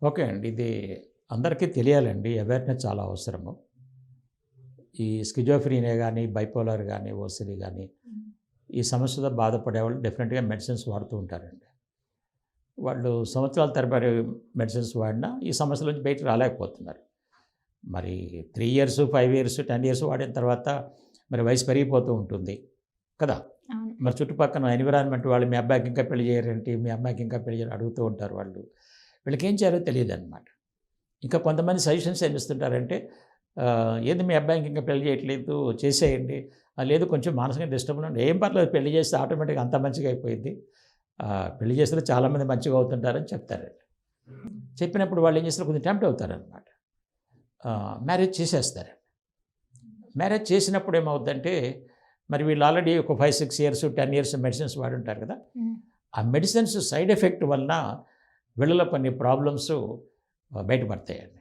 Okay అండి. ఇది అందరికీ తెలియాలండి. అవేర్‌నెస్ చాలా అవసరము. ఈ స్కిజోఫ్రీనియా గానీ, బైపోలార్ గానీ, ఓసిడి గానీ, ఈ సమస్యతో బాధపడేవాళ్ళు డెఫినెట్‌గా మెడిసిన్స్ వాడుతూ ఉంటారండి. వాళ్ళు సంవత్సరాల తరబడి మెడిసిన్స్ వాడినా ఈ సమస్యల నుంచి బయటికి రాలేకపోతున్నారు. మరి 3 ఇయర్స్, 5 ఇయర్స్, 10 ఇయర్స్ వాడిన తర్వాత మరి వయసు పెరిగిపోతూ ఉంటుంది కదా! అవును. మరి చుట్టుపక్కన ఎన్విరాన్మెంట్ వాళ్ళు మీ అబ్బాయికి ఇంకా పెళ్లి చేయరేంటి? మీ అమ్మాయికి ఇంకా పెళ్లి చేయరు అడుగుతూ ఉంటారు వాళ్ళు. వీళ్ళకేం చేయాలో తెలీదనమాట. ఇంకా కొంతమంది సజెషన్స్ ఏమి ఇస్తుంటారంటే "ఏంది మీ అబ్బాయికి ఇంకా పెళ్లి చేయట్లేదు చేసేయండి." లేదు కొంచెం మానసికంగా డిస్టర్బ్‌గా ఉండి "ఏం పర్లేదు పెళ్లి చేస్తే ఆటోమేటిక్‌గా అంతా మంచిగా అయిపోయిద్ది. పెళ్లి చేస్తే చాలామంది మంచిగా అవుతుంటారని" చెప్తారండి. చెప్పినప్పుడు వాళ్ళు ఏం చేస్తారు కొంచెం టెంప్ట్ అవుతారనమాట. మ్యారేజ్ చేసేస్తారు. మ్యారేజ్ చేసినప్పుడు ఏమవుద్దంటే మరి వీళ్ళు ఆల్రెడీ ఒక 5, 6 ఇయర్స్, 10 ఇయర్స్ మెడిసిన్స్ వాడుంటారు కదా! హ్మ్. ఆ మెడిసిన్స్ సైడ్ ఎఫెక్ట్ వలన వీళ్ళలో కొన్ని ప్రాబ్లమ్స్ బయటపడతాయండి.